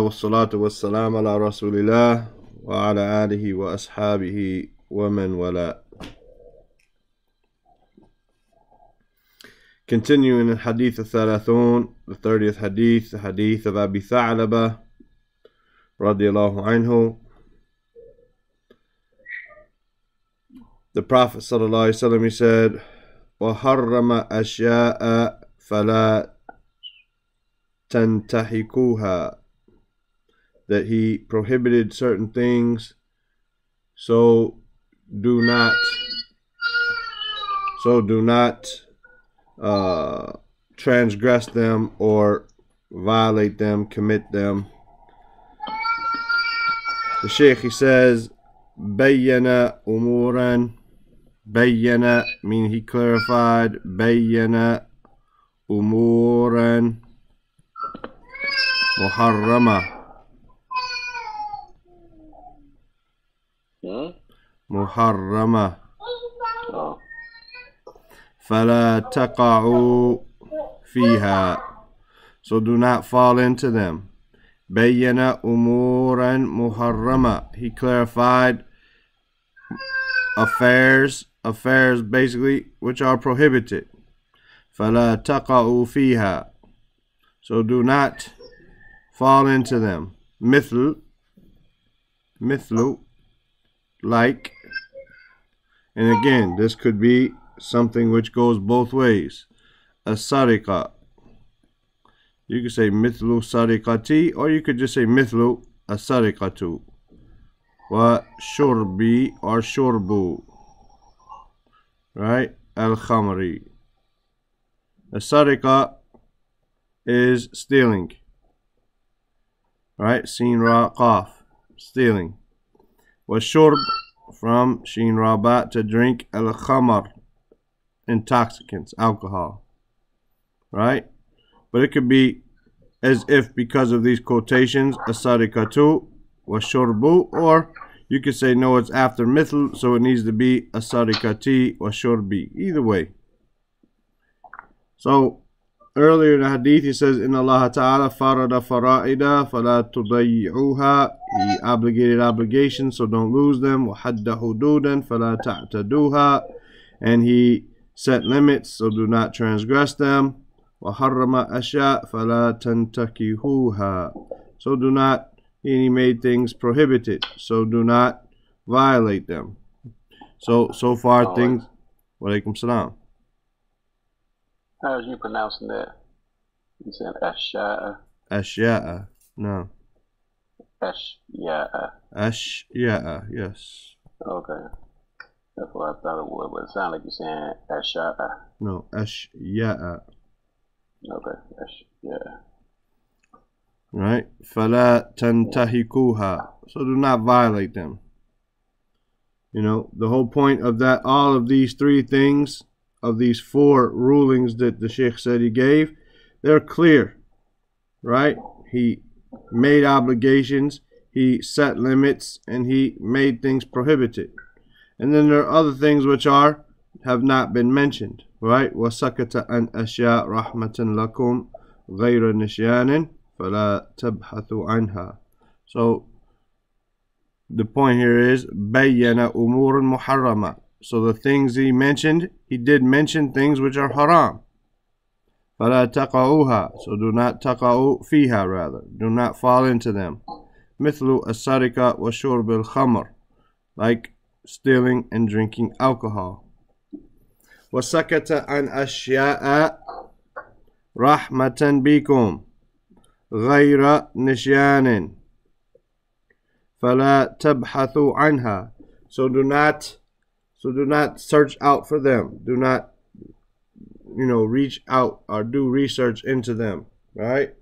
wassalatu wassalam ala rasulillah wa ala alihi wa ashabihi wa man wala. Continuing in Hadeeth al-Thalathun, the 30th Hadith, the Hadith of Abi Tha'laba radiyallahu anhu. The Prophet sallallahu alaihi wasallam, he said, وَحَرَّمَ أَشْيَاءَ فَلَا تَنْتَحِكُوهَا, that he prohibited certain things, so do not transgress them or violate them, commit them. The Shaykh, he says, bayyana umuran. Bayyana mean he clarified. Bayyana umuran muharrama. Muharrama. فَلَا تَقَعُوا فِيهَا, so do not fall into them. بَيَّنَ أُمُورًا مُحَرَّمًا, he clarified affairs basically which are prohibited. فَلَا تَقَعُوا فِيهَا, so do not fall into them. مثل, like, and again this could be something which goes both ways. As-sariqa, you could say mithlu sariqati, or you could just say mithlu as-sariqatu. Wa shurbi, or shurbu, right? Al-khamri. As-sariqa is stealing, right? Sin ra qaf, stealing. Wa shurb, from shin ra ba, to drink. Al-khamr, intoxicants, alcohol, right? But it could be as if, because of these quotations, as-sariqatu wa shurbu, or you could say no, it's after mithl, so it needs to be as-sariqati wa shurbi. Either way. So earlier in the hadith he says, inna Allah ta'ala farada fara'ida fala tudayyi'uha, he obligated obligations, so don't lose them. Wa hadda hududan fala ta'taduha, and he set limits, so do not transgress them. وَحَرَّمَ أَشْيَاءَ فَلَا تَنْتَكِهُوهَا, so do not, and he made things prohibited, so do not violate them. So far things. Walaikum salam. How are you pronouncing that? You saying ashya'a? Ashya'a, no. Ashya'a. Ashya'a, yes. Okay. That's what I thought it was, but it sounded like you're saying ashya'a. No, ashya'a. Okay, ashya'a. Right? فَلَا تَنْتَهِكُوهَا, so do not violate them. You know, the whole point of that, all of these three things, of these four rulings that the Shaykh said he gave, they're clear, right? He made obligations, he set limits, and he made things prohibited. And then there are other things which have not been mentioned, right? وَسَكَتَ عَنْ أَشْيَاء رَحْمَةً لَكُمْ غَيْرَ نِسْيَانٍ فَلَا تَبْحَثُوا عَنْهَا. So the point here is بَيَّنَ أُمُورًا مُحَرَّمًا, so the things he mentioned, he did mention things which are haram. فَلَا تَقَعُوهَا, so do not تَقَعُوا فِيهَا, rather, do not fall into them. مِثْلُ السَّرِقَةِ وَشُرْبِ الْخَمْرِ, like stealing and drinking alcohol. وَسَكَتَ عَنْ أَشْيَاءَ رَحْمَةً بِكُمْ غَيْرَ نِسْيَانٍ فَلَا تَبْحَثُوا عَنْهَا, so do not search out for them. Do not, reach out or do research into them, right?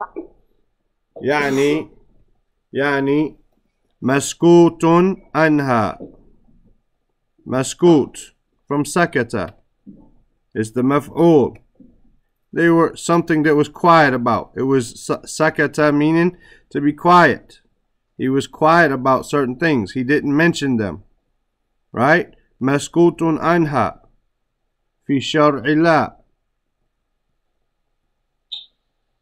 يعني مسكوت عنها. Maskut, from sakata, is the maf'ul. They were something that was quiet about. It was sakata, meaning to be quiet. He was quiet about certain things. He didn't mention them, right? Maskutun anha fi shar'illah.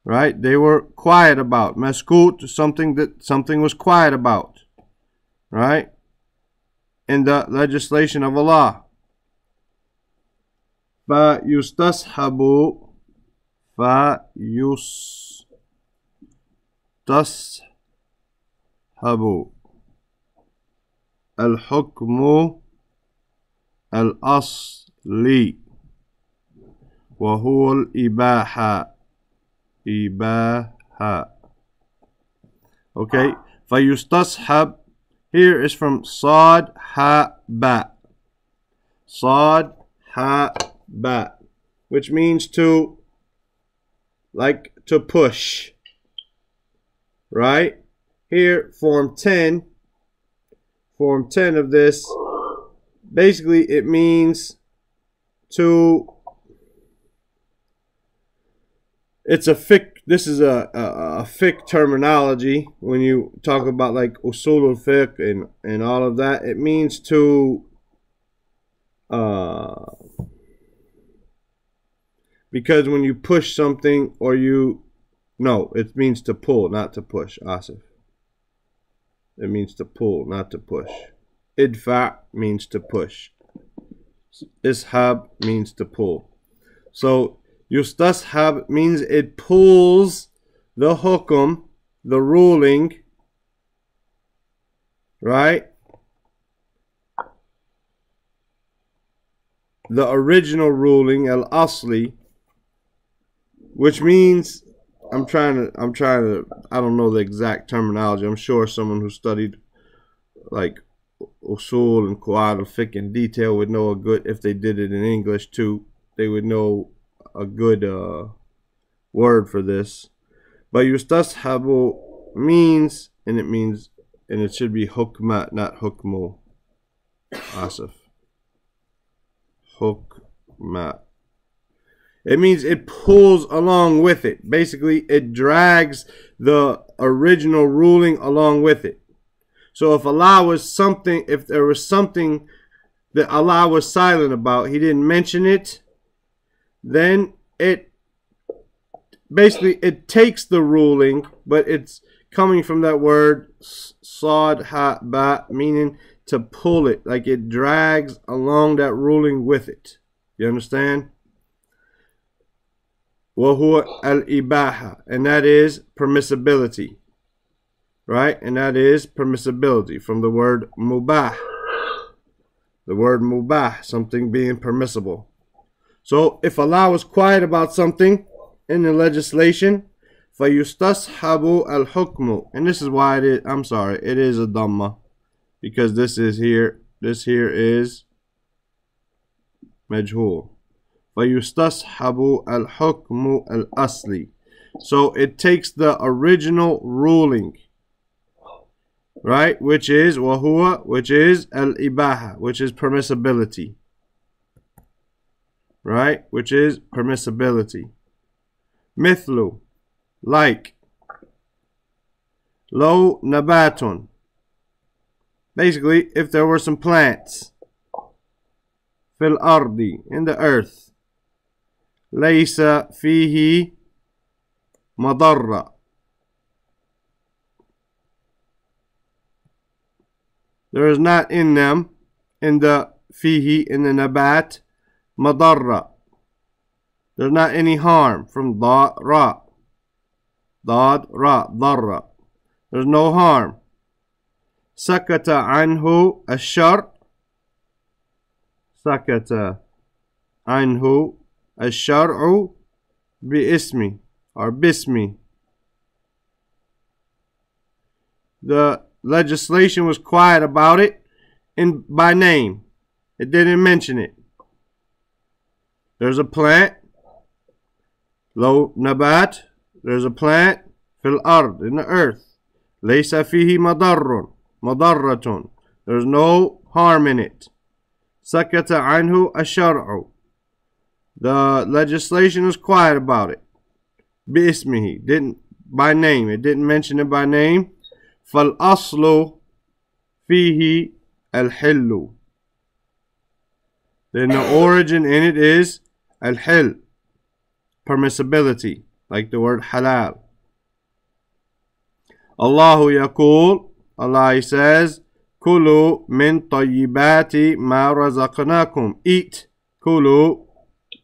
right? They were quiet about. Maskut, something was quiet about, right? In the legislation of Allah. فَيُسْتَصْحَبُ الحكم الأصلي وهو الإباحة. Okay, فيستصحب here is from صاد ها با. صاد ها با, which means to, like to push, right? Here, form 10 of this, basically it means to, it's a fiqh, this is a fiqh terminology. When you talk about like usul al-fiqh and all of that, it means to because when you push something or it means to pull, not to push. Asif, it means to pull, not to push. Idfa means to push. Ishab means to pull. So Yustashab means it pulls the hukum, the ruling, right? The original ruling, al-asli, which means, I don't know the exact terminology. I'm sure someone who studied like usul and qawaid al-fiqh in detail would know a good, if they did it in English too, they would know a good word for this. But yustashabu means, and it should be hukma, not hukmu. Asif. Hukma. It means it pulls along with it. Basically, it drags the original ruling along with it. So if Allah was something, if there was something that Allah was silent about, He didn't mention it, then it takes the ruling, but it's coming from that word sad ha ba, meaning to pull it, like it drags along that ruling with it. You understand? وَهُوَ al-ibaha, and that is permissibility, right? And that is permissibility from the word mubah. The word mubah, something being permissible. So if Allah was quiet about something in the legislation, فَيُسْتَصْحَبُ الْحُكْمُ, and this is why it is, I'm sorry, it is a dhamma, because this here is majhul. فَيُسْتَصْحَبُ الْحُكْمُ الْأَصْلِ, so it takes the original ruling, right, which is وَهُوَ, which is al-ibaha, which is permissibility, right, which is permissibility. Mithlu, like. Lo nabatun, basically if there were some plants. Fil ardi, in the earth. Laysa fihi madarra, there is not in them, in the fihi, in the nabat, madarra, there's not any harm, from dad ra, darra, there's no harm. Sakata anhu ash-shar, sakata anhu ash-shar'u bi-ismi, or bismi, the legislation was quiet about it by name, it didn't mention it. There's a plant, lo nabat, there's a plant, fil ard, in the earth, laysa fihi madarratun, there's no harm in it. Sakata anhu ash-shar'u, the legislation was quiet about it. Bi-ismihi, didn't by name, it didn't mention it by name. Fal aslu fihi al-hillu, then the origin in it is al-hil, permissibility. like the word halal. Allahu yaqul, Allah says, Kulu min tayyibati ma razaqnakum. Eat. Kulu,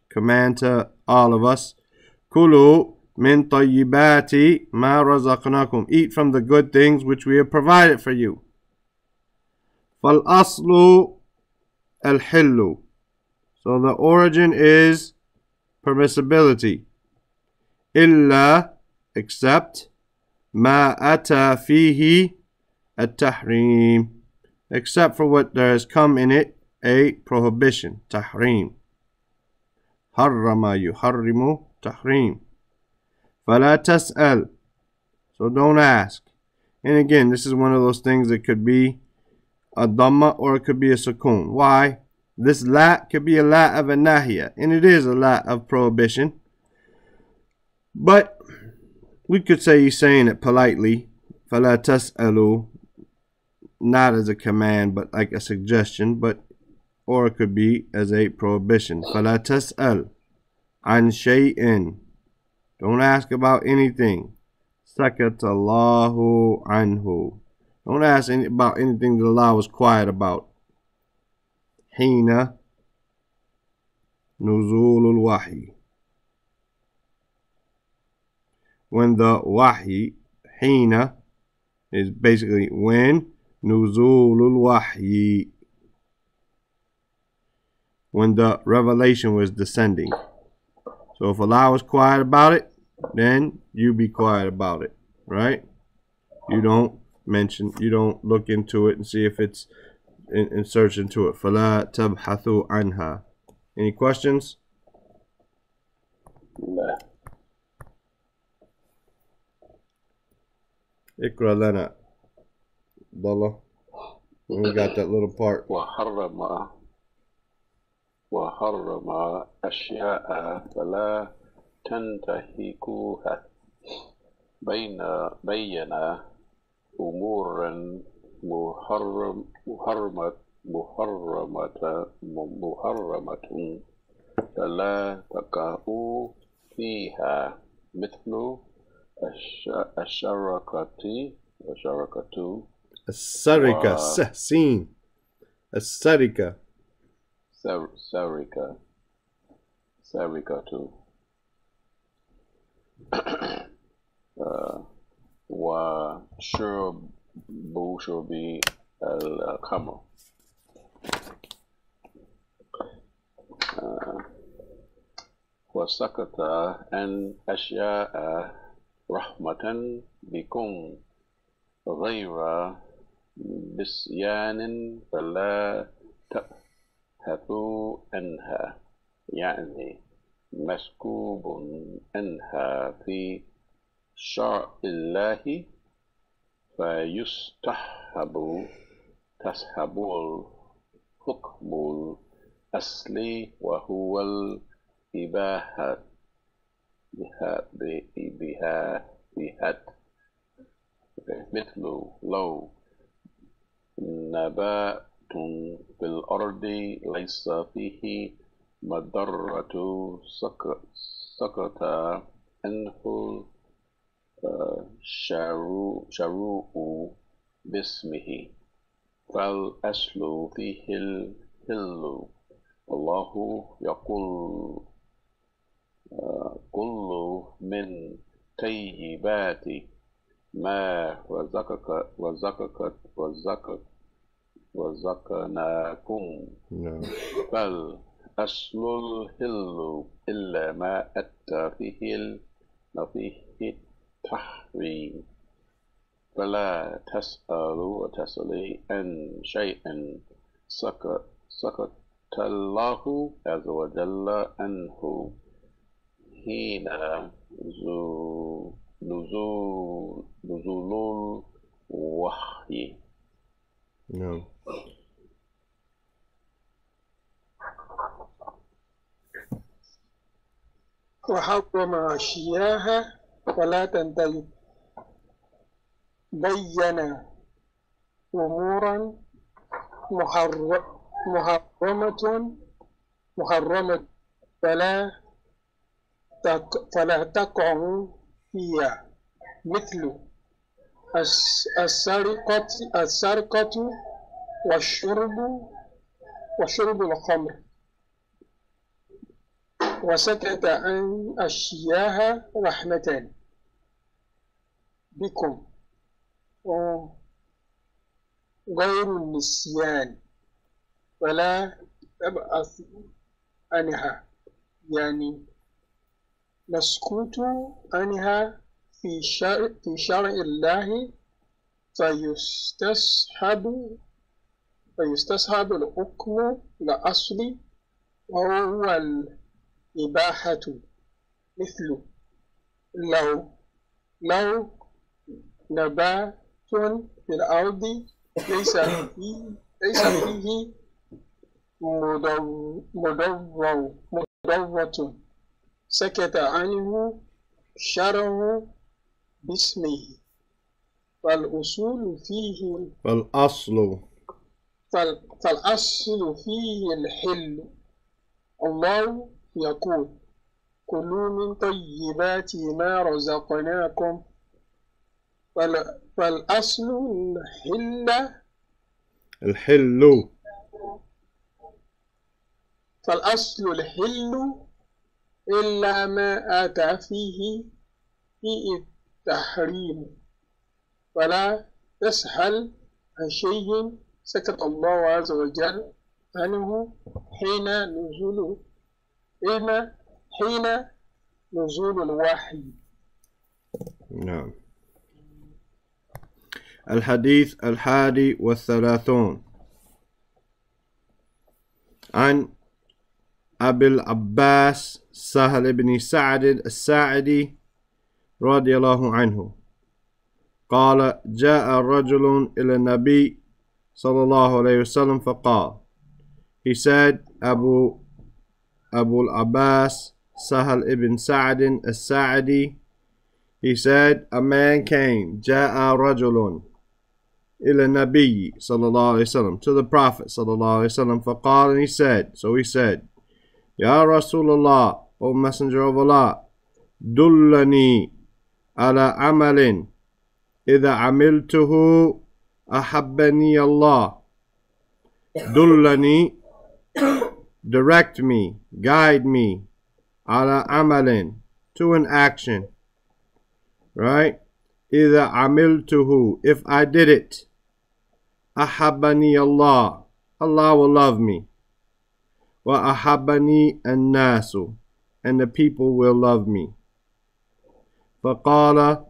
command to all of us. Kulu min tayyibati ma razaqnakum. Eat from the good things which we have provided for you. Fal aslu al hillu. So the origin is permissibility. Illa, except, ma ata fihi at-tahrim, except for what there has come in it a prohibition, tahrim. Harrama yuharrimu, tahrim. Fala tas'al, so don't ask. And again, this is one of those things that could be a dhamma or it could be a sukoon. Why? This la could be a la of a nahiyah, and it is a la of prohibition. But we could say he's saying it politely. Fala tas'alu, not as a command, but like a suggestion, or it could be as a prohibition. Fala tas'al an shay'in. Don't ask about anything. Sakata Allahu anhu. Don't ask about anything that Allah was quiet about. Hina nuzulul wahi. When the wahi, hina, is basically when, nuzulul wahi, when the revelation was descending. So if Allah was quiet about it, then you be quiet about it, right? You don't look into it and see if it's and search into it. فَلَا تَبْحَثُوا عَنْهَا. Any questions? No. Ikra lana. Abdullah. We got that little part. وحرم أشياء فلا تنتهكوها بين أمور محرمة فلا تقعوا فيها مثل الشركة السرقة سين السرقة سرقة وشرب الخمر وسكت عن أشياء رحمة بكم غير بسيان فلا تبحثوا عنها يعني مسكوب عنها في شرع الله فيستحب الحكم الأصلي وهو الإباحة مثل لو نبات في الأرض ليس فيه مضرة سقط عنه شروع باسمه فالأصل فيه الحل الله يقول كل من طيبات ما رزقناكم بل أصل الحل إلا ما أتى فيه التحريم فلا تسألي عن شيء سكت الله عز وجل عنه حين نزول الوحي. No. وحرم أشياء فلا تنتهي بين أمورا محرمة فلا فلا تقعوا فيها مثل السرقة وشرب الخمر. وسكت عن أشياء رحمة بكم غير النسيان ولا تبعث عنها، يعني نسكت عنها في شرع الله فيستصحب الحكم الأصلي وهو الإباحة، مثل لو نبات في الأرض ليس فيه مضرة سكت عنه شرع باسمه، فالأصل فيه الحل. الله يقول كلوا من طيبات ما رزقناكم، فالأصل الحل إلا ما أتى فيه التحريم، فلا تسهل عن شيء سكت الله عز وجل عنه حين نزول الوحي. نعم. الحديث 31 عن أبي العباس سهل بن سعد الساعدي رضي الله عنه قال جاء رجل إلى النبي صلى الله عليه وسلم فقال, he said, Abu al-Abbas Sahal ibn Sa'd al-Sa'di, he said, a man came, Ja'a rajulun, ila Nabi sallallahu alayhi wasallam, to the Prophet sallallahu alayhi wasallam, faqal, and he said, so he said, Ya Rasulullah, O Messenger of Allah, dullani ala amalin, idha amiltuhu ahabbani Allah. Dullani, direct me, guide me, ala amalin, to an action, right? Idha amiltuhu, if I did it, ahabbani Allah, Allah will love me. Wa ahabbani an-nasu, and the people will love me. Faqala,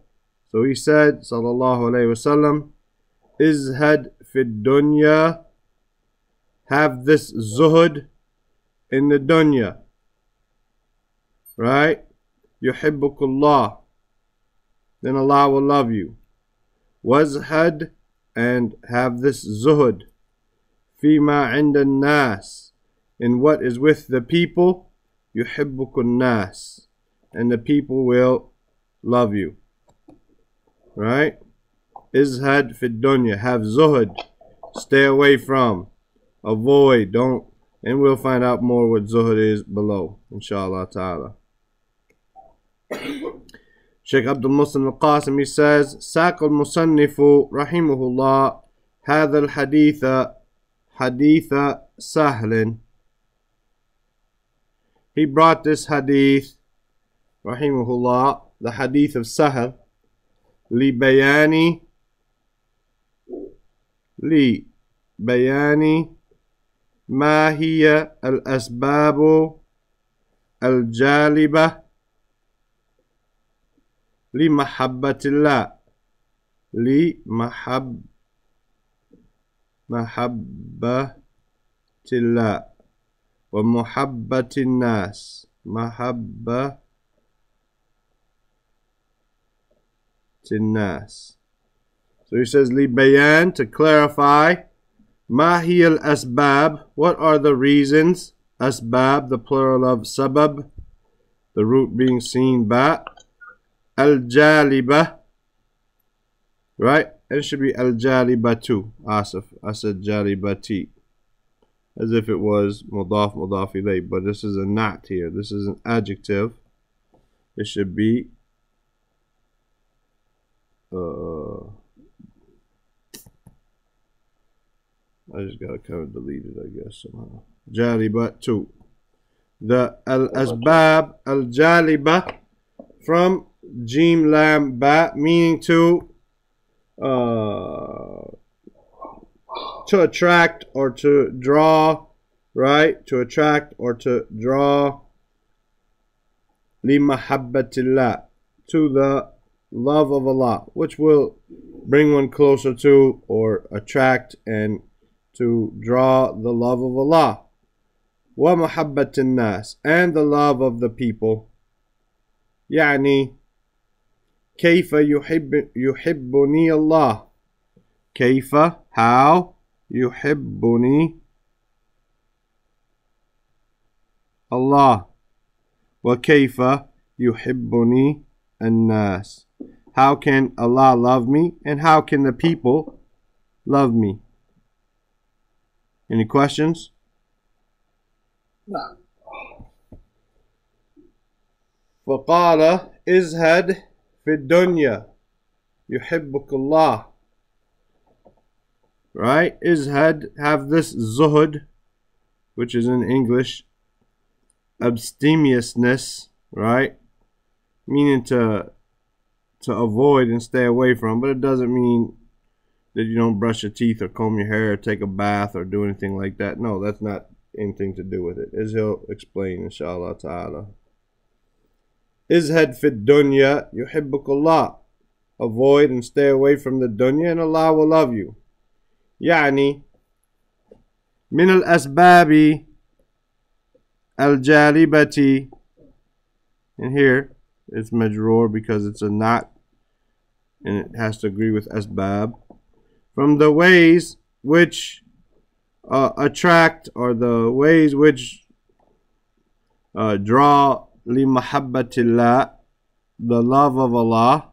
so he said, sallallahu alayhi wasallam, izhad fi dunya, have this zuhud in the dunya, right? Yuhibbukullah, then Allah will love you. Wazhad, and have this zuhud fima inda nas, in what is with the people. Yuhibbukun nas, and the people will love you, right? Izhad fi dunya, have zuhud, stay away from, avoid, don't, and we'll find out more what zuhud is below, inshallah ta'ala. Sheikh Abdul Muslim al-Qasim, he says, ساق المصنف رحمه الله هذا الحديث حديث سهل. He brought this hadith, rahimahullah, the hadith of Sahal, لبيان ما هي الأسباب الجالبة لمحبة الله، محبة الله ومحبة الناس، محبة الناس. So he says لبيان, to clarify, ما هي الأسباب, what are the reasons, أسباب, the plural of sabab, the root being seen ba, al-jalibah, right? It should be al-jalibatu. Asif, I said jalibati, as if it was mudaf ilay, but this is a na'at here. This is an adjective, It should be I just gotta kind of delete it, I guess, somehow. Jaliba 2. The al-asbab al-jaliba from Jim Lam Ba, meaning to attract or to draw, right? To attract or to draw. Li mahabbatillah, to the love of Allah, which will bring one closer to or attract and to draw the love of Allah. Wa mahabbatin nas, and the love of the people. يعني كيف يحبني الله. كيف, how, يحبني Allah. وكيف يحبني الناس. How can Allah love me, and how can the people love me? Any questions? نعم. فقال ازهد في الدنيا يحبك الله. Right? Izhad, have this zuhud, which is in English abstemiousness, right? Meaning to avoid and stay away from, but it doesn't mean that you don't brush your teeth or comb your hair or take a bath or do anything like that. No, that's not anything to do with it, as he'll explain, inshallah ta'ala. Izhad fi dunya yuhibbuk Allah. Avoid and stay away from the dunya, and Allah will love you. يعني من الأسباب الجالبة, and here it's majroor because it's a not and it has to agree with asbab, from the ways which attract, or the ways which draw li mahabbatillah, the love of Allah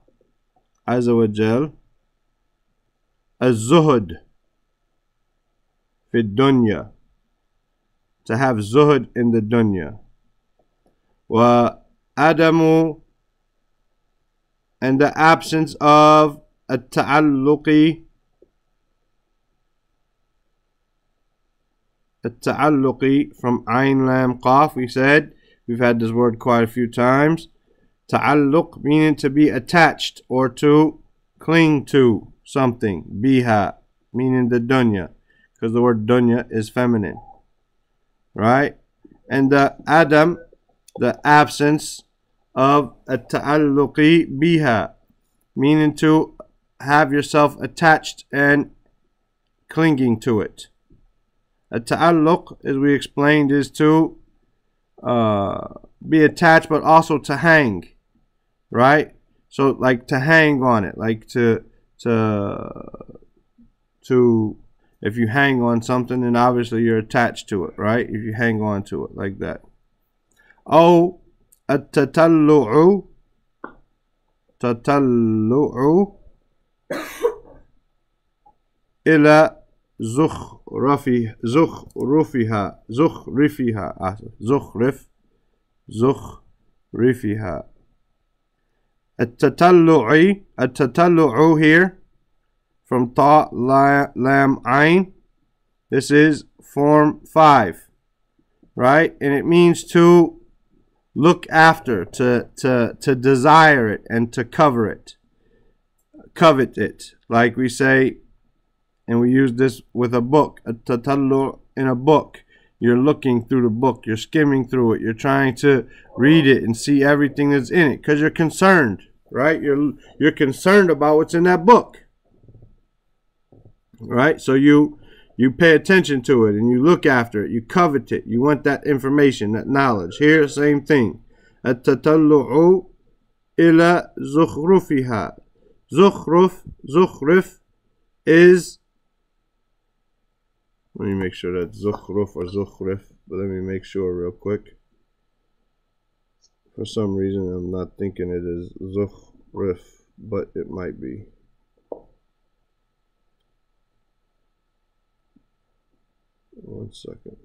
azza wa jal, az-zuhud fi dunya, to have zuhud in the dunya, wa adamu, and the absence of at-ta'alluqi, from Ain Lam Qaf. We said we've had this word quite a few times. Ta'alluq, meaning to be attached or to cling to something. Biha, meaning the dunya, because the word dunya is feminine, right? And the adam, the absence of at-ta'alluqi biha, meaning to have yourself attached and clinging to it. At-ta'alluq, as we explained, is to be attached, but also to hang, right? So like to hang on it, like to if you hang on something, then obviously you're attached to it, right? If you hang on to it like that. Oh, at-tatallu'u, ila زخرفها التطلع here from ta lam ain, this is form 5, right? And it means to look after, to desire it and to covet it, like we say. And we use this with a book, a tatallu in a book. You're looking through the book, you're skimming through it, you're trying to read it and see everything that's in it, because you're concerned, right? You're concerned about what's in that book, right? So you pay attention to it and you look after it, you covet it, you want that information, that knowledge. Here, same thing. At-tatallu'u ila zukhrufiha. Zukhruf is, let me make sure that's zukhruf or zukhrif, but let me make sure real quick. For some reason I'm not thinking it is zukhrif, but it might be. One second.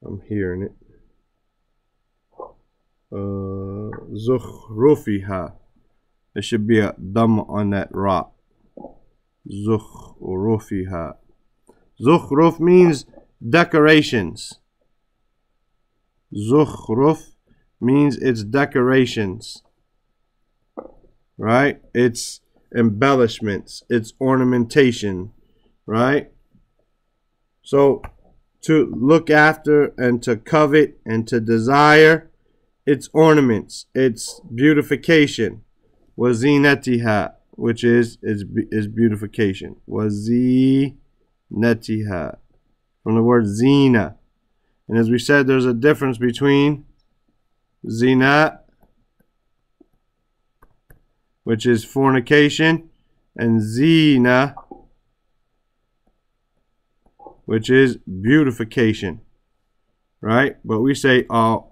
I'm hearing it. Zukhrufiha. There should be a dhamma on that ra. Zukhrufiha. Zukhruf means decorations. Zukhruf means it's decorations. Right? It's embellishments. It's ornamentation. Right? So, to look after and to covet and to desire, it's ornaments. It's beautification. Wazinatiha, which is beautification. Wazinatiha. From the word zina. And as we said, there's a difference between zina, which is fornication, and zina, which is beautification. Right? But we say, oh,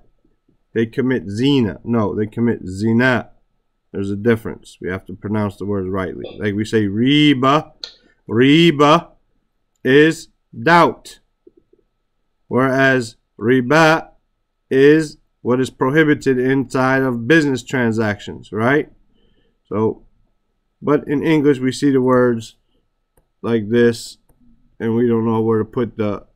they commit zina. No, they commit zina. There's a difference. We have to pronounce the words rightly. Like we say riba. Riba is doubt. Whereas riba is what is prohibited inside of business transactions, right? So, but in English we see the words like this, and we don't know where to put the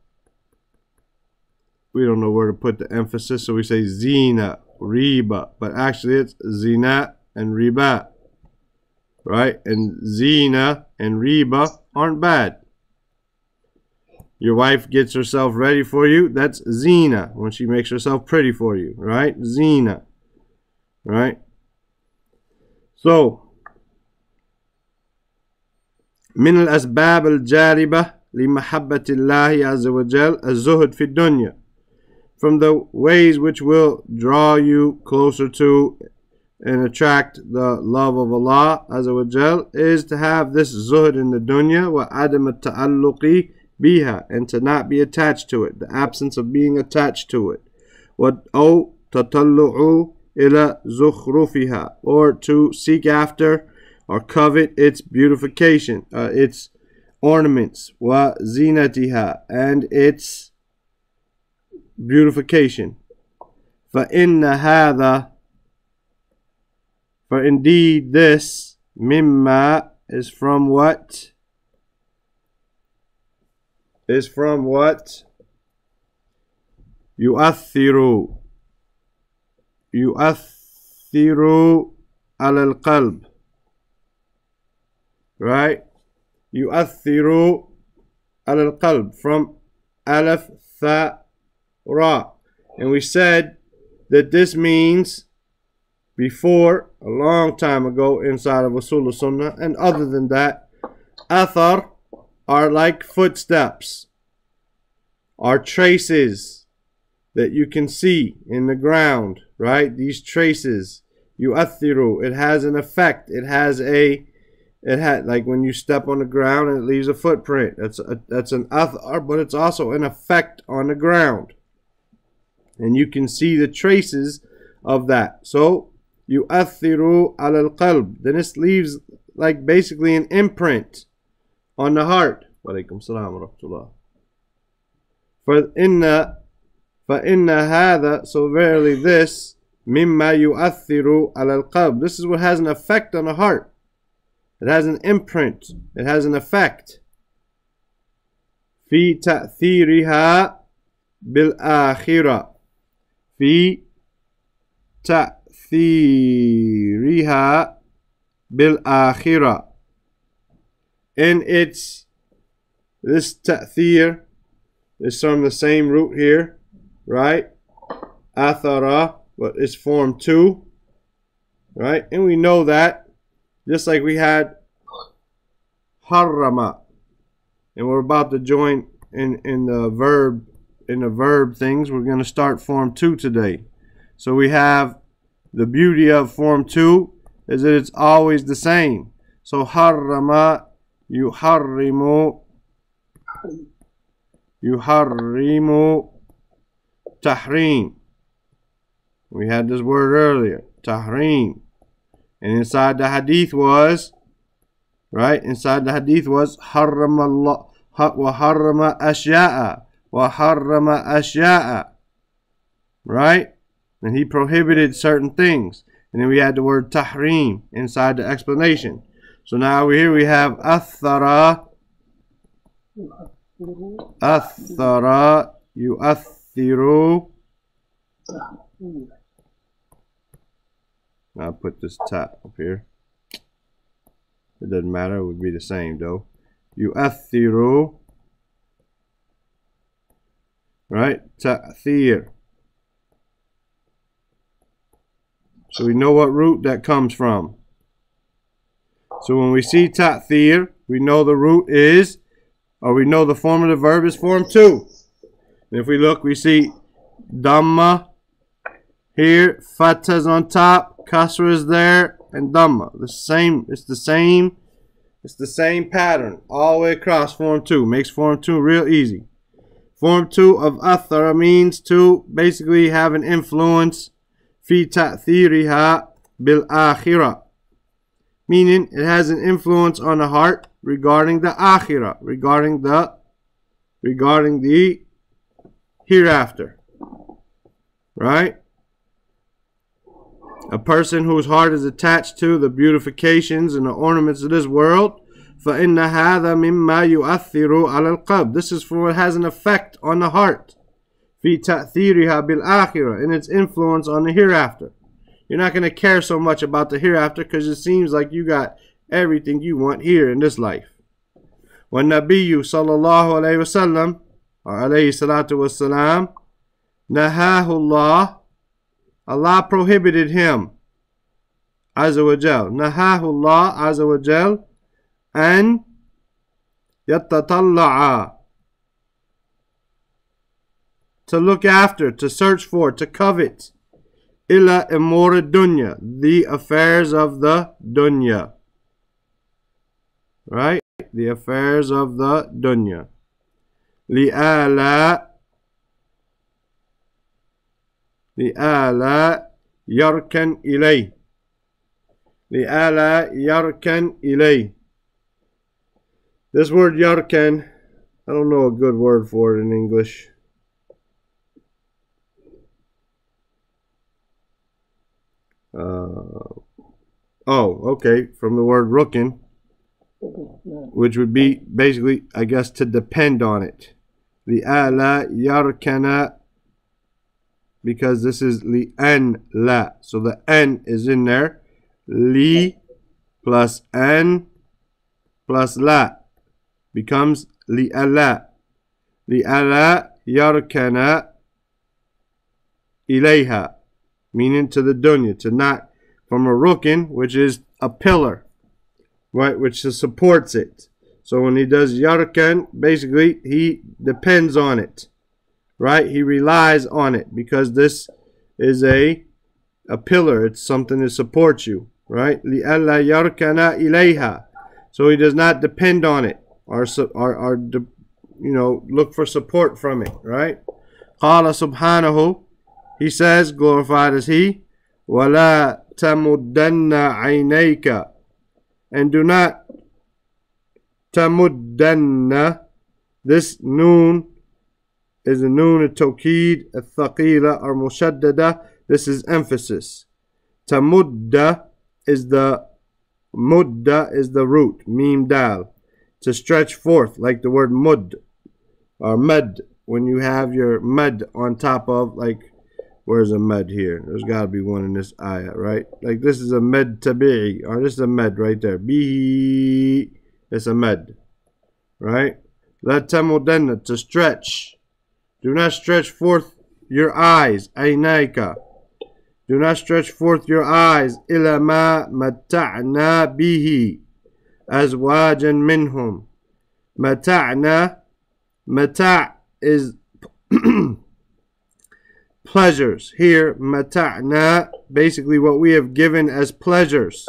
emphasis, so we say zina, riba, but actually it's zina and riba, right? And zina and riba aren't bad. Your wife gets herself ready for you, that's zina, when she makes herself pretty for you, right? Zina, right? So, من الأسباب الجالبة لمحبة الله عز وجل الزهد في الدنيا. From the ways which will draw you closer to and attract the love of Allah Azza wa Jal is to have this zuhd in the dunya wa adam at-ta'alluqi biha, and to not be attached to it, the absence of being attached to it. What أو تطلع إلى زخرفها, or to seek after or covet its beautification, its ornaments, wa zinatiha, and its beautification. فإن هذا, for indeed this, mimma is from what? Is from what? يؤثر على القلب, right? يؤثر على القلب, from alif tha ra. And we said that this means before, a long time ago inside of Usul al-Sunnah, and other than that, athar are like footsteps, are traces that you can see in the ground, right? These traces, yu'athiru, it has an effect. It has like when you step on the ground and it leaves a footprint. That's an athar, but it's also an effect on the ground, and you can see the traces of that. So yu'athiru ala al-qalb, then it leaves like basically an imprint on the heart. Wa alaikum salam wa rahmatullah. فَإِنَّ هَذَا, so verily this, مِمَّا يُؤَثِّرُ عَلَى الْقَلْبِ, this is what has an effect on the heart. It has an imprint. It has an effect. فِي تَأْثِيرِهَا بِالْآخِرَةِ, فِي تَأْثِيرِهَا بِالْآخِرَةِ, in its, this ta'thir is from the same root here, right? Athara, but it's form 2, right? And we know that, just like we had harrama, and we're about to join in the verb things. We're going to start form 2 today. So we have the beauty of form 2 is that it's always the same. So harrama, yuharrimu, tahrim. We had this word earlier, tahrim. And inside the hadith was, right? Inside the hadith was harrama Allah wa harrama ashya'a wa harrama ashya'a, right? And he prohibited certain things. And then we had the word tahrim inside the explanation. So now here we have athara, athara, yu'athiru. I'll put this ta up here. It doesn't matter, it would be the same though. Yu'athiru. Right? Ta'thir. So we know what root that comes from. So when we see ta'thir, we know the root is, or we know the form of the verb is form 2. And if we look, we see Dhamma here, Fatha is on top, Kasra is there, and Dhamma. It's the same pattern all the way across form 2. Makes form 2 real easy. Form 2 of athara means to basically have an influence fi ta'thiriha bil akhirah, meaning it has an influence on the heart regarding the akhirah, regarding the hereafter. Right? A person whose heart is attached to the beautifications and the ornaments of this world, فَإِنَّ هَذَا مِمَّا يُؤَثِّرُ عَلَى الْقَلْبِ. This is for what has an effect on the heart. فِي تَأْثِيرِهَا بِالْآخِرَةِ. In its influence on the hereafter. You're not going to care so much about the hereafter because it seems like you got everything you want here in this life. وَالنَّبِيُّ صَلَّى اللَّهُ عَلَيْهِ وَسَلَّمَ عَلَيْهِ الصَّلَاةُ وَالسَّلَامُ نَهَاهُ اللَّهُ. Allah prohibited him. Azza wa Jal. Nahahu Allah Azza wa Jal. And yattatalla'a. To look after, to search for, to covet. Ila imur dunya. The affairs of the dunya. Right? The affairs of the dunya. Li'ala yarkan ilay. Li'ala yarkan ilay. This word yarkan, I don't know a good word for it in English. Okay, from the word rukin, which would be basically, I guess, to depend on it. Li'ala yarkana, because this is li'an la. So the an is in there. Li plus an plus la becomes li'ala. Li'ala yarkana ilayha, meaning to the dunya, to not, from a rukin, which is a pillar, right, which supports it. So when he does yarkan, basically he depends on it, right? He relies on it because this is a pillar. It's something that supports you, right? لِأَلَّا يَرْكَنَ إِلَيْهَا. So he does not depend on it or look for support from it, right? قَالَ subhanahu. He says, glorified is he, وَلَا تَمُدَّنَّ عَيْنَيْكَ. And do not تَمُدَّنَّ. This noon is a noon al-tawkeed al-thaqila or mushaddada. This is emphasis. Tamudda is the root, mim dal, to stretch forth, like the word mud or mud. When you have your mud on top of, like, where's a mud here? There's got to be one in this ayah, right? Like this is a mud tabi'i, or this is a mud right there. Bihi, it's a mud, right? La tamudanna, to stretch. Do not stretch forth your eyes. Aynaika. Do not stretch forth your eyes. Ila ma mata'na bihi azwajan minhum. Mata'na. Mata' is pleasures. Here, mata'na, basically what we have given as pleasures.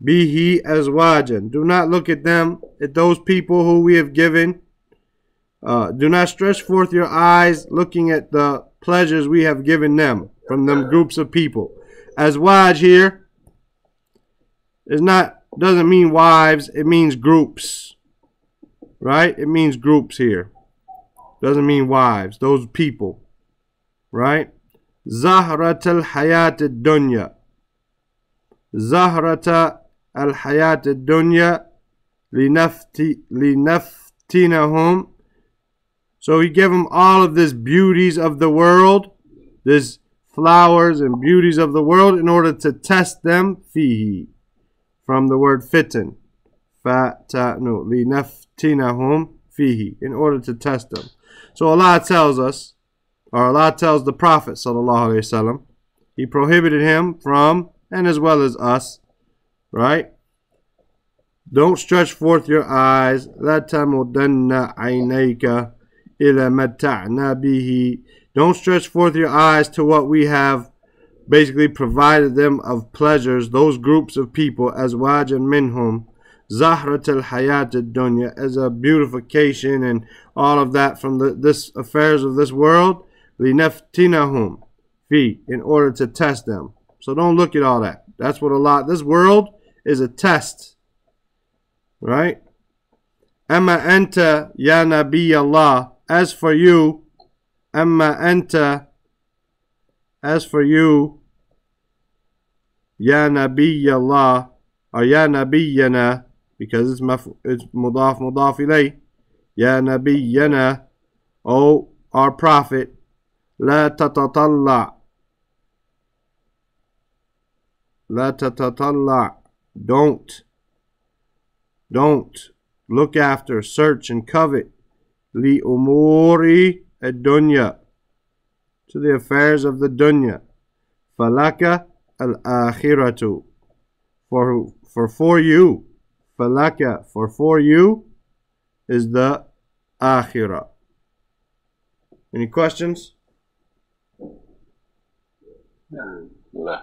Bihi azwajan. Do not look at them, at those people who we have given. Do not stretch forth your eyes looking at the pleasures we have given them from them groups of people. Azwaj here doesn't mean wives, it means groups. Right? It means groups here. Doesn't mean wives, those people. Right? Zahrat al-hayat ad-dunya. زهرة الحياة الدنيا لنفتنهم. So he gave them all of this beauties of the world, this flowers and beauties of the world, in order to test them. Fihi, from the word fitan. Fatanu linaftinahum fihi, in order to test them. So Allah tells us, or Allah tells the Prophet sallallahu alaihi wasallam, He prohibited him from, and as well as us, right? Don't stretch forth your eyes. لا تمدن عينيك إلى متعنا به. Don't stretch forth your eyes to what we have basically provided them of pleasures, those groups of people, أزواجا منهم زهرة الحياة الدنيا, as a beautification and all of that from this affairs of this world. لنفتنهم fi, in order to test them. So don't look at all that. That's what this world is a test. Right? Amma anta ya Nabi Allah. As for you, amma anta, as for you, ya Nabi Allah, or ya Nabiyyana, because it's mudaf ilay. Ya Nabiyyana, O our Prophet, la tatatalla, la tatatalla, don't look after, search and covet, li umuri ad-dunya, to the affairs of the dunya. Falaka al-akhiratu, for you, falaka, for you is the akhirah. Any questions? لا.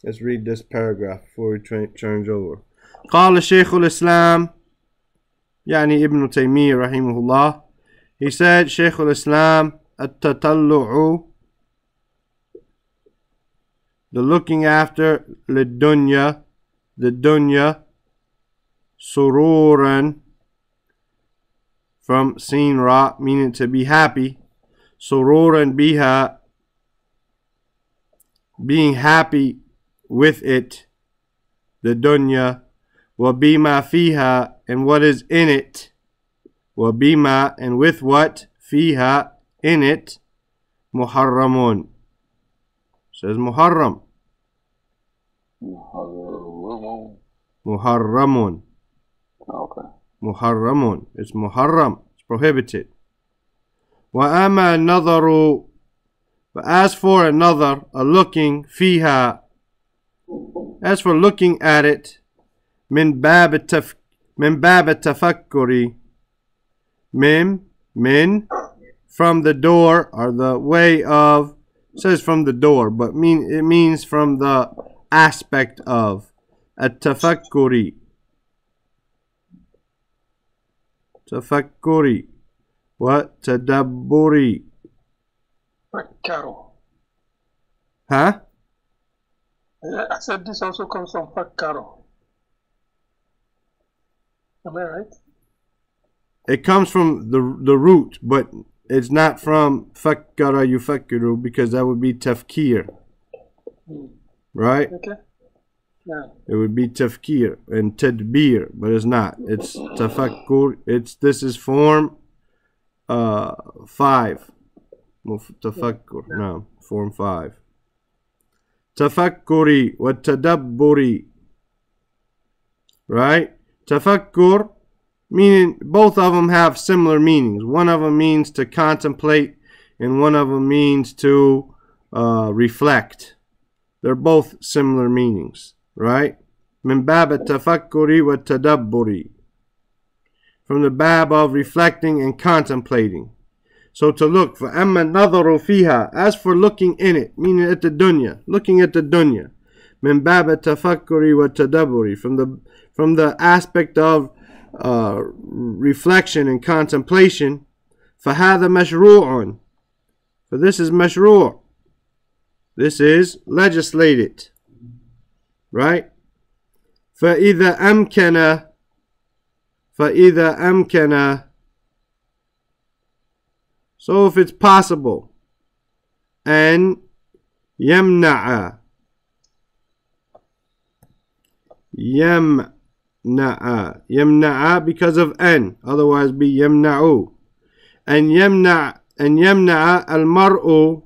Let's read this paragraph before we change over. قال شيخ الإسلام يعني ابن تيمية رحمه الله. He said, شيخ الإسلام التطلع, the looking after, للدنيا, the dunya, سرورا, from sin ra, meaning to be happy, سرورا بها, being happy with it, the dunya, وبما فيها, and what is in it, وبما, and with what, فيها, in it, محرمون, says muharram, muharramun, Okay. muharramun, it's muharram, it's prohibited. وأما النظر, but as for another, a looking, فيها, as for looking at it, من باب التفكر, min, from the door, or the way of, it says from the door, but it means from the aspect of, التفكر, تفكري وتدبري. فكروا. Huh? I said this also comes from فكروا. Am I right? It comes from the root, but it's not from fakkara yufakkiru, because that would be tafkir. Right? Okay. Yeah. It would be tafkir and tadbir, but it's not. It's tafakkur. This is form 5. Tafakkur. No, form 5. Tafakkuri wa tadabburi. Right? Tafakkur, meaning both of them have similar meanings. One of them means to contemplate, and one of them means to reflect. They're both similar meanings. Right? Min bab at-tafakkuri wa tadabburi. From the bab of reflecting and contemplating. So to look, for amma nadaru fiha, as for looking in it, meaning at the dunya, looking at the dunya. Min bab at-tafakkuri wa tadabburi, from the aspect of reflection and contemplation. فهذا مشروع, for this is mashru', this is legislated. Right? فإذا أمكن, so if it's possible, and يمنع يمنع يمنع because of an, otherwise be يمنع. And يمنع المرء,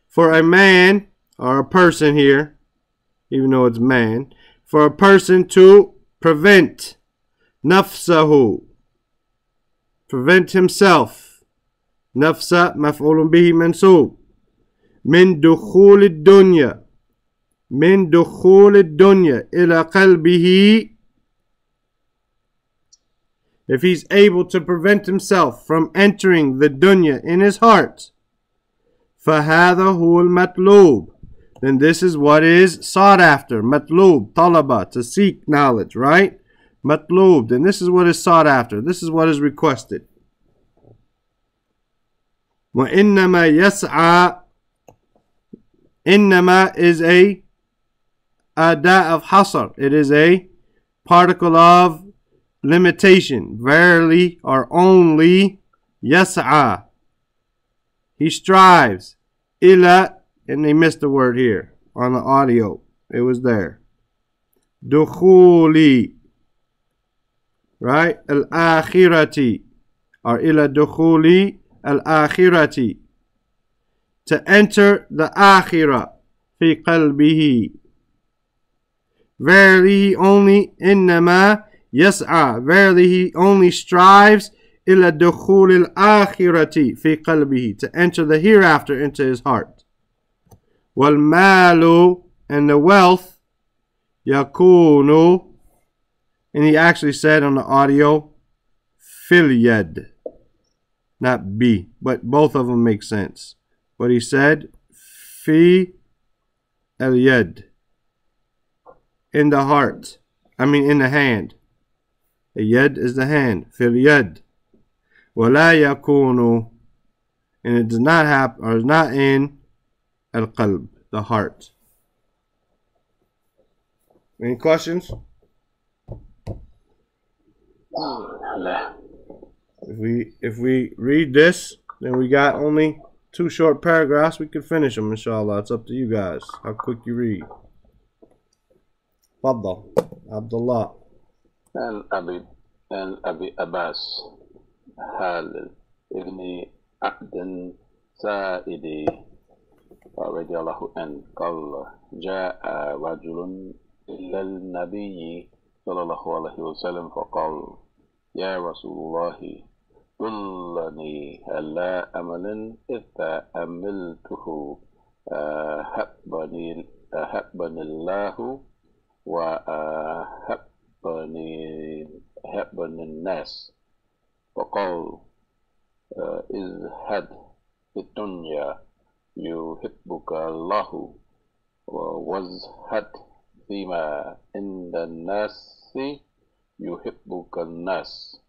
for a man or a person here, even though it's man, for a person to prevent نفسه, prevent himself. نفس مفعول به منصوب. من دخول الدنيا من دخول الدنيا إلى قلبه, if he's able to prevent himself from entering the dunya in his heart, فهذا هو المطلوب, then this is what is sought after. مطلوب, طلبة, to seek knowledge, right? مطلوب, then this is what is sought after. This is what is requested. وإنما يسعى, إنما is a ada of hasr. It is a particle of limitation. Verily or only. Yas'a, he strives. Ila, and they missed the word here on the audio. It was there. Dukhuli, right? Al-akhirati, or ila dukhuli al-akhirati, to enter the akhirah. Fi qalbihi, verily he only, innama yas'a, verily he only strives, ila dukhul al-akhirati fi qalbihi, to enter the hereafter into his heart. Wal malu, and the wealth, yakunu, and he actually said on the audio, fil yad, not bi, but both of them make sense. But he said, fi al yad, in the heart, in the hand. The yad is the hand. Fil yad. Wala yakunu, and it does not happen, or is not in al qalb, the heart. Any questions? If we read this, then we got only 2 short paragraphs. We could finish them, inshallah. It's up to you guys how quick you read. Fadal, Abdullah. And Abi Abbas Hal ibn Abd Sa'idi radiyallahu anhu قال جاء رجل إلى النبي صلى الله عليه وسلم فقال يا رسول الله دلني على أمل إذا أملته حبني الله وحبني الناس. فقال ازهد في الدنيا يحبك الله وازهد فيما عند الناس يحبك الناس.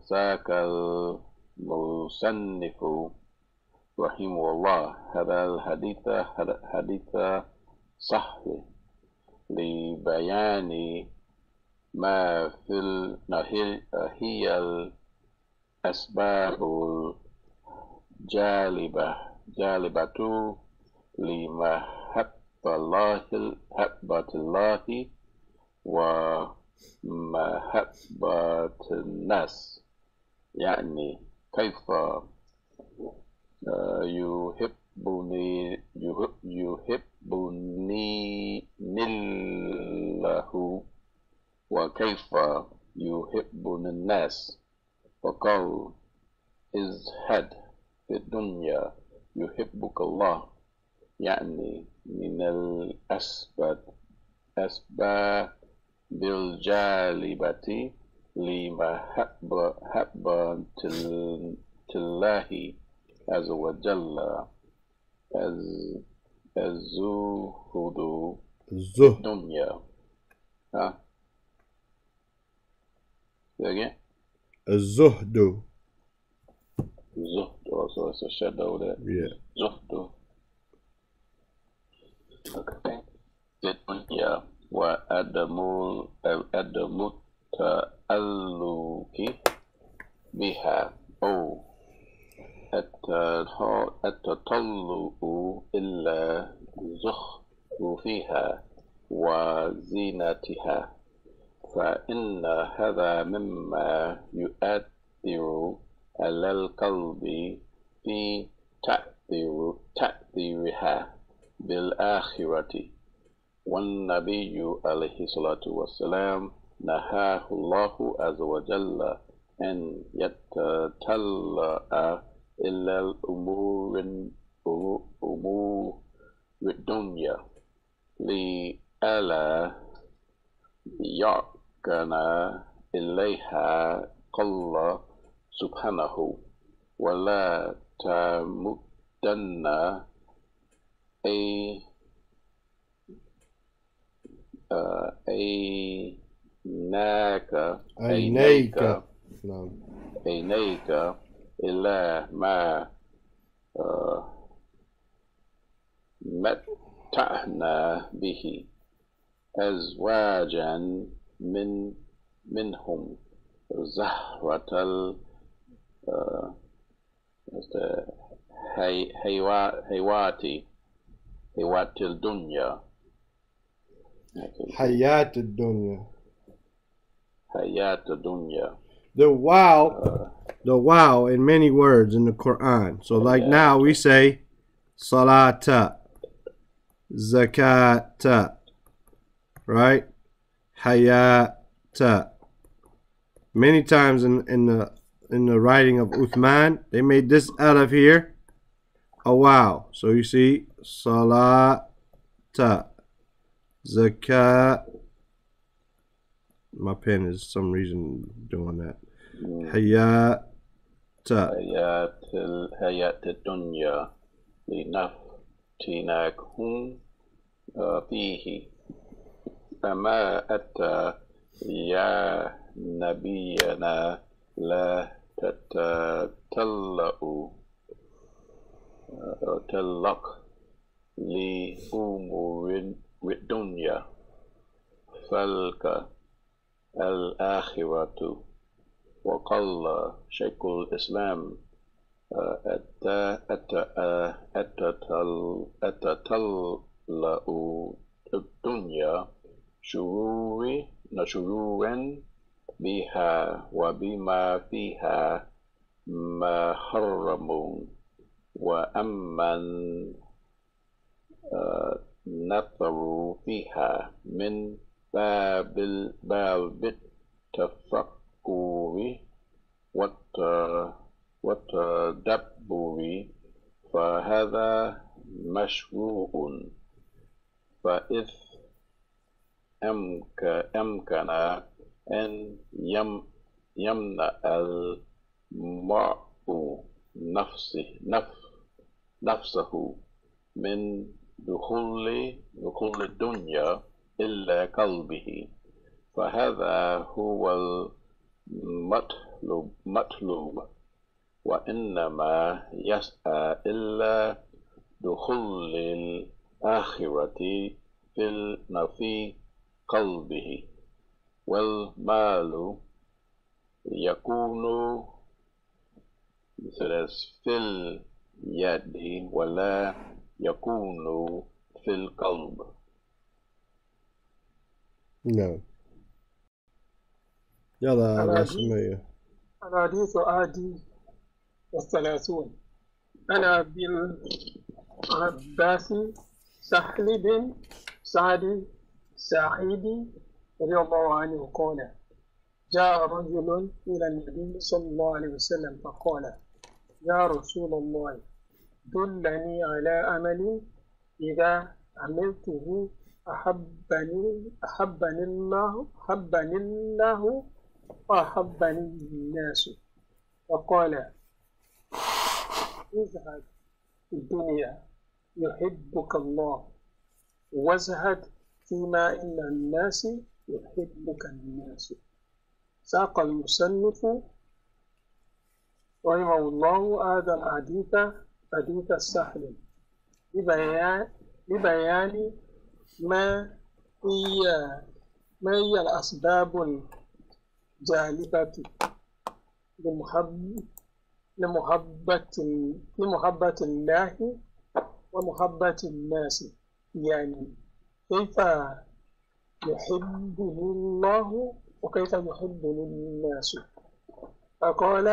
ساك المصنف رحمه الله هذا الحديث حديث صحيح لبيان ما في النهي هي الأسباب الجالبة لمحبة الله ومحبة الناس. يعني كيف يحبني الله وكيف يحبني الناس. فقال ازهد في الدنيا يحبك الله، يعني من الأسباب الجالبة لمحبة الله عز وجل الزهد في الدنيا. Again? الزهد. Zuhd also is a shadow there. Yeah. Zuhd. Okay. الدنيا وعدم التألق بها. Oh. التطلع إلى زخرفها وزينتها، فإن هذا مما يؤثر على القلب في تأثيرها بالآخرة. والنبي عليه الصلاة والسلام نهاه الله عز وجل أن يتطلع إلى الأمور الدنيا لئلا يركن إليها قل سبحانه، ولا تمدن عينيك إلى ما متعنا به أزواجا منهم زهرة حيوات الدنيا. حياة الدنيا. حياة الدنيا. The wow in many words in the Quran. So like now we say salata, zakata, right? Hayata. Many times in the writing of Uthman, they made this alif here a wow. So you see salata, zakat. My pen is some reason doing that. حياة الدنيا لنفتنكم فيه. أما أتى يا نبينا لا تتطلعوا لأمور الدنيا، فلك الآخرة. وقال شيخ الإسلام أتطلع الدنيا شرورا بها وبما فيها محرم، وأما النظر فيها من باب التفكر والتدبر فهذا مشروع. فإذ أمكن أن يمنع المرء نفسه من دخول الدنيا إلا قلبه، فهذا هو المطلوب، وإنما يسعى إلا دخول الآخرة في قلبه. والمال يكون في اليد ولا يكون في القلب. نعم. يلا رسمية. الحديث عادي والثلاثون. أنا بالعباس سهل بن سعد سعيدي رضي الله عنه قال: جاء رجل إلى النبي صلى الله عليه وسلم فقال: يا رسول الله، دلني على عمل إذا عملته أحبني الله وأحبني الناس. فقال: ازهد في الدنيا يحبك الله، وازهد فيما إن الناس يحبك الناس. ساق المصنف رحمه الله هذا الحديث حديث السهل لبيان ما هي الأسباب الجالبة لمحبة الله ومحبة الناس، يعني كيف يحبه الله وكيف يحبه الناس. فقال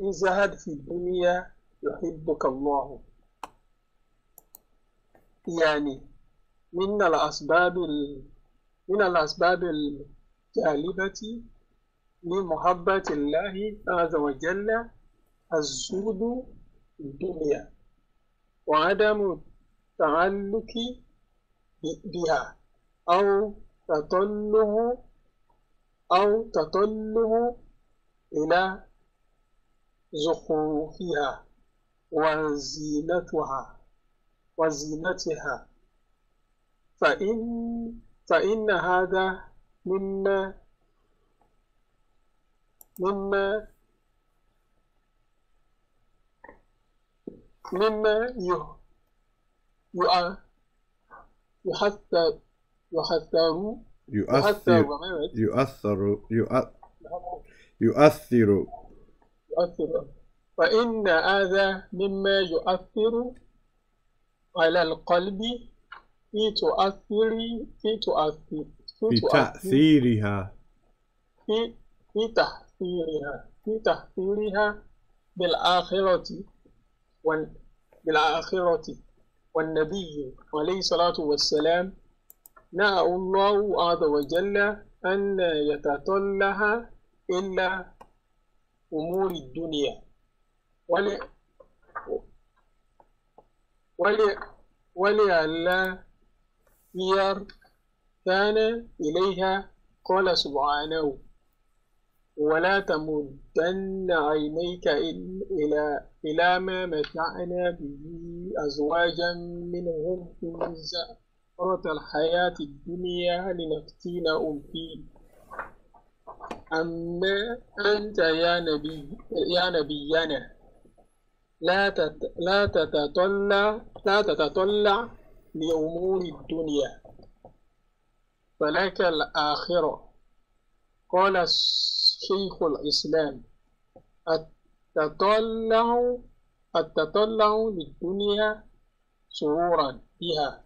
ازهد في الدنيا يحبك الله، يعني من الأسباب الجالبة لمحبة الله عز وجل الزهد في الدنيا وعدم التعلق بها أو تطلع إلى زخرفها وزينتها، فإن هذا مما مما مما يحثر يؤثر فإن هذا مما يؤثر على القلب في تأثيرها بالآخرة والنبي عليه الصلاة والسلام نهى الله عز وجل أن يتطلع إلا أمور الدنيا ولئلا كان إليها. قال سبحانه ولا تمدن عينيك إلى ما متعنا به أزواجا منهم في زهرة الحياة الدنيا لنفتنهم فيه. أما أنت يا نبينا لا تتطلع لأمور الدنيا فلك الآخرة. قال شيخ الإسلام التطلع للدنيا سرورا بها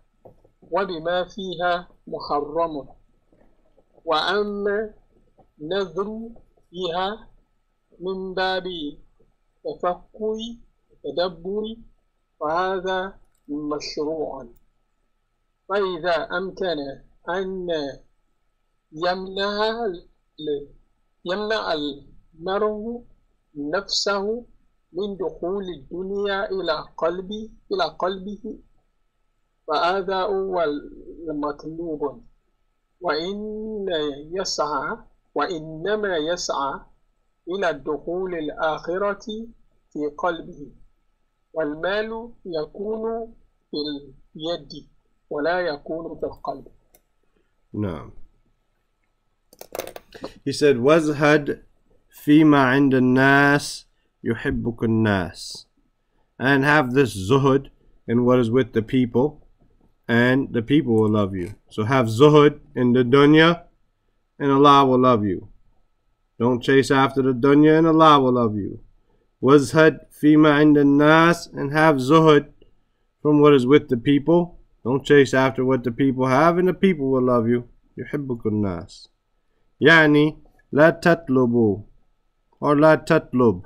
وبما فيها محرم، وأما نذر فيها من باب تفكر تدبر فهذا مشروع. فإذا أمكن أن يمنع المرء نفسه من دخول الدنيا إلى قلبه فهذا هو المطلوب، وإنما يسعى إلى دخول الآخرة في قلبه، والمال يكون في اليد ولا يكون في القلب. نعم. He said, وَازْهَدْ فِيمَا عِنْدَ النَّاسِ يُحِبُّكَ النَّاسِ, and have this zuhud in what is with the people, and the people will love you. So have zuhud in the dunya, and Allah will love you. Don't chase after the dunya, and Allah will love you. وَازْهَدْ فِيمَا عِنْدَ النَّاسِ, and have zuhud from what is with the people. Don't chase after what the people have, and the people will love you. يُحِبُّكَ النَّاسِ. يعني لا تطلبوا or لا تطلب.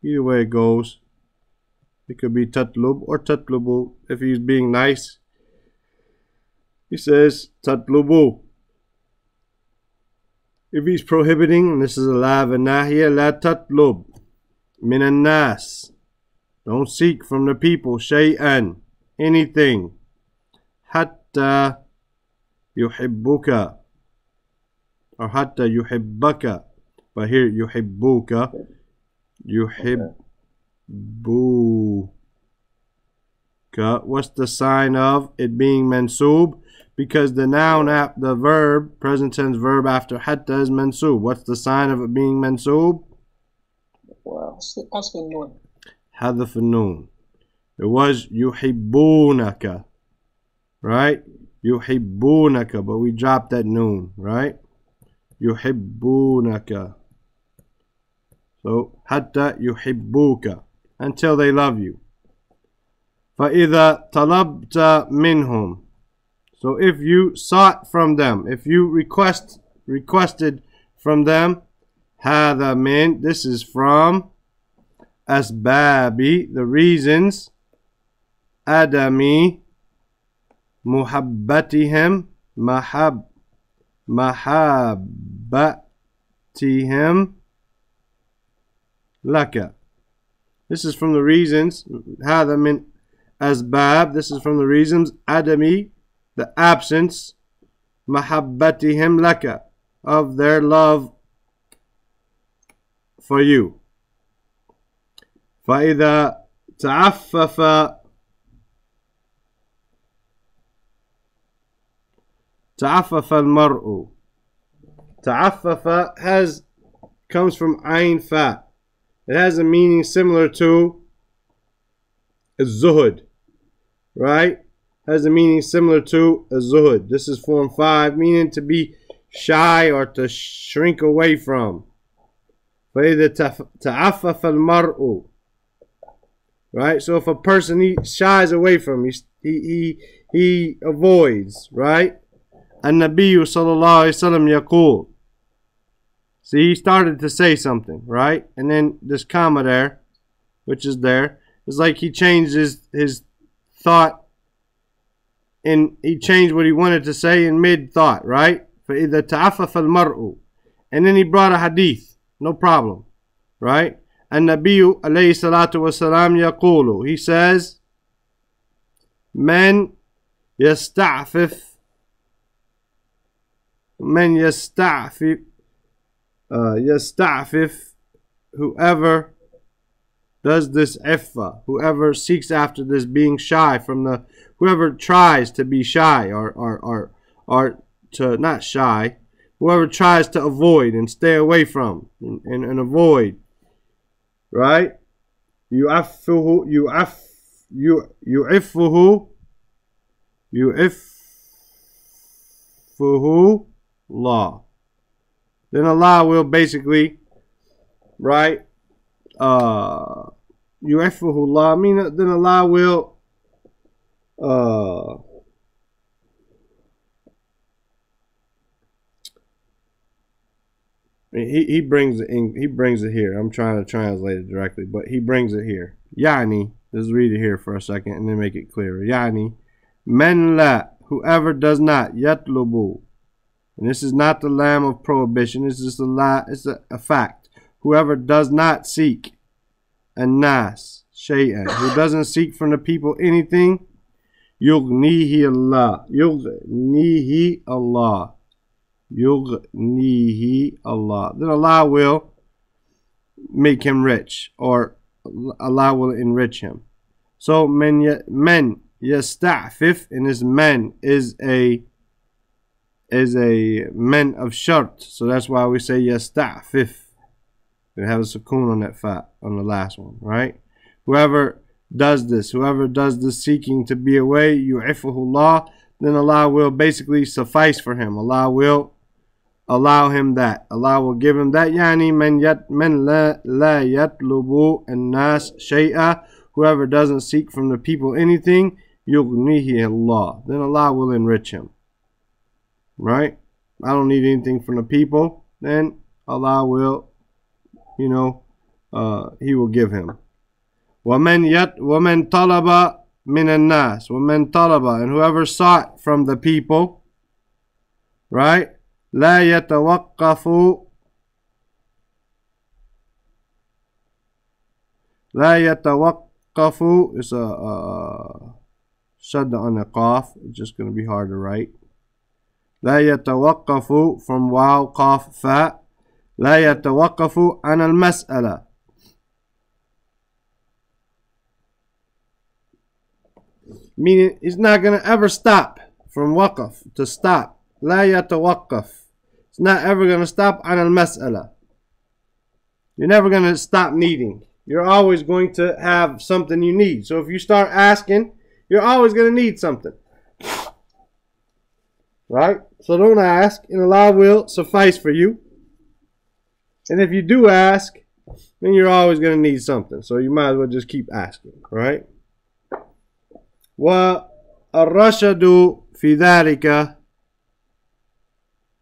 Either way it goes. It could be tatlub or tatlubu. If he's being nice, he says tatlubu. If he's prohibiting, and this is a la vanahiya, la tatlub min an-nas. Don't seek from the people shay'an, anything. Hatta yuhibbuka or hatta yuhibbaka. But here yuhibbuka, yuhibbuka. What's the sign of it being mansub? Because the noun, the verb, present tense verb after hatta is mansub. What's the sign of it being mansub? Hadaf an-nun. It was yuhibbunaka, right? Yuhibbunaka, but we dropped that noon, right? Yuhibbunaka. So حتى يحبوك, until they love you. فإذا طلبت منهم, so if you sought from them, if you requested from them, هذا من, this is from أسباب, the reasons, عدم محبتهم, محبتهم لك. This is from the reasons, هذا من أسباب, this is from the reasons, عدم, the absence, محبتهم لك, of their love for you. فإذا تعفف المرء. تعفف comes from ayn fa. It has a meaning similar to الزهد, right? Has a meaning similar to الزهد. This is form 5, meaning to be shy or to shrink away from. فإذا تعفف المرء, right? So if a person, he shies away from, he avoids, right? النبي صلى الله عليه وسلم يقول. See, he started to say something, right? And then this comma there, which is there, it's like he changed his thought, and he changed what he wanted to say in mid-thought, right? فإذا تعفف المرء. And then he brought a hadith, no problem, right? النبي عليه الصلاة والسلام يقول. He says, من يستعفف يستعفف, whoever does this iffa, whoever seeks after this being shy from the, whoever tries to be shy or to not shy, whoever tries to avoid and stay away from and avoid, right? يعفه Allah. Then Allah will basically, right, yu'affuhu Allah, I mean, then Allah will he brings it here. I'm trying to translate it directly, but he brings it here. Yani, let's read it here for a second and then make it clearer. Yani, men la, whoever does not, yatlubu. And this is not the lamb of prohibition. This is it's a fact. Whoever does not seek an-nas shay'an, who doesn't seek from the people anything, yughnihi Allah. Yughnihi Allah. Yughnihi Allah. Then Allah will make him rich, or Allah will enrich him. So men yasta'fif, and this men is a men of shart, so that's why we say yasta'fif. We have a sukoon on that fa, on the last one, right? Whoever does this seeking to be away, yu'iffuhu Allah, then Allah will basically suffice for him. Allah will allow him that. Allah will give him that. Yani men la yatlubu an-nas shay'a, whoever doesn't seek from the people anything, yughnihi Allah, then Allah will enrich him. Right? I don't need anything from the people, then Allah will, He will give him. وَمَنْ طَلَبَ مِنَ النَّاسِ, وَمَنْ طَلَبَ, and whoever sought from the people, right? لَا يَتَوَقَّفُ it's a shadda on the qaf. It's just going to be hard to write. لا يتوقف from واو قاف فاء, لا يتوقف عن المسألة. Meaning he's not going to ever stop from waqaf, to stop. لا يتوقف. It's not ever going to stop عن المسألة. You're never going to stop needing. You're always going to have something you need. So if you start asking, you're always going to need something. Right? So don't ask, and Allah will suffice for you. And if you do ask, then you're always going to need something. So you might as well just keep asking, right? وَالرَّشَدُ فِي ذَلِكَ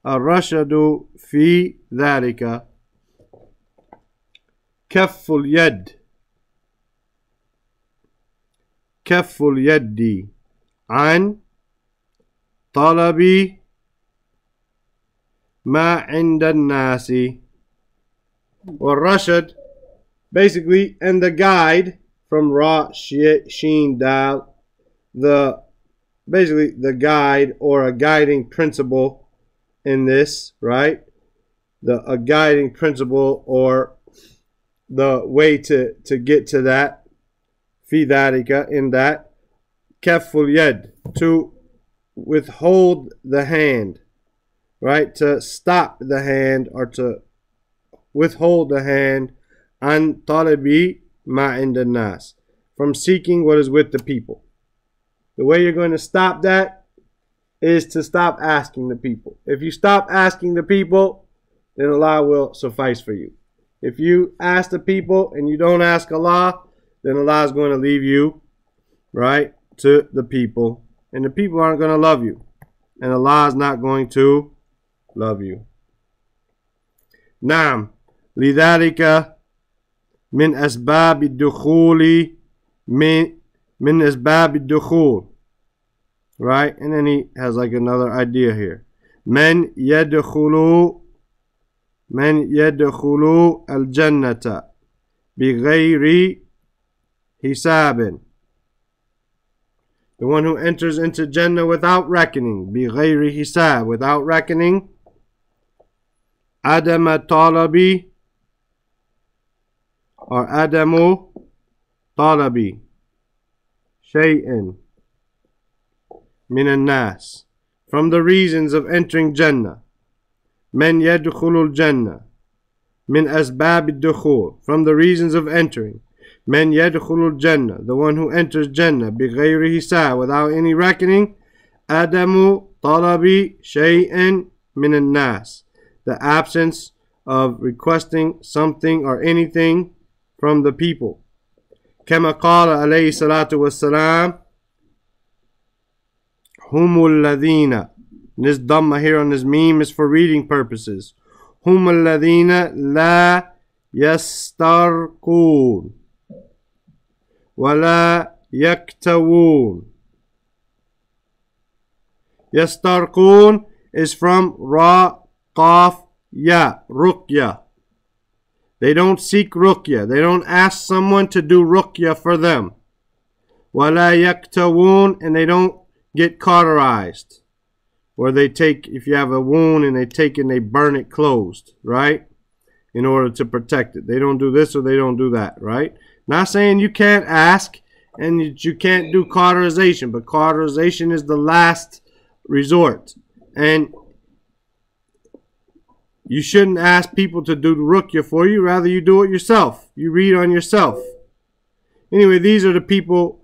الرَّشَدُ فِي ذَلِكَ كَفُّ الْيَدِ كَفُّ الْيَدِّ عَنْ طَلَبِ مَا عِنْدَ النَّاسِ. Or Rashad, basically, and the guide from Ra, Sheen, Dal, basically the guide or a guiding principle in this, right? A guiding principle or the way to get to that, fi dhalika, in that, kafful yad, to withhold the hand, right? To stop the hand or to withhold the hand, an talibi ma inda nas, from seeking what is with the people. The way you're going to stop that is to stop asking the people. If you stop asking the people, then Allah will suffice for you. If you ask the people and you don't ask Allah, then Allah is going to leave you, right, to the people. And the people aren't going to love you. And Allah is not going to love you. Naam. لذلك من أسباب الدخول من أسباب الدخول, right? And then he has like another idea here. من يدخل الجنة بغير حساب. The one who enters into Jannah without reckoning. بغير حساب, without reckoning. عدم طلب or adamu talabi shay'in min an-nas, from the reasons of entering Jannah. Man yadkhulul Jannah min asbab ad-dukhul, from the reasons of entering. Man yadkhulul Jannah, the one who enters Jannah, bighayri hisab, without any reckoning. Adamu talabi shay'in min an-nas, the absence of requesting something or anything from the people. كما قال عليه الصلاة والسلام هم الذين, this dhamma here on this meme is for reading purposes. هم الذين لا يسترقون ولا يكتوون. يسترقون is from Ra, Qaf, Ya, Ruqya. They don't seek ruqya. They don't ask someone to do ruqya for them. Wala yaktawun, and they don't get cauterized. Or they take, if you have a wound and they take and they burn it closed, right? In order to protect it. They don't do this or they don't do that, right? Not saying you can't ask and you can't do cauterization, but cauterization is the last resort. And you shouldn't ask people to do the ruqya for you. Rather, you do it yourself. You read on yourself. Anyway, these are the people,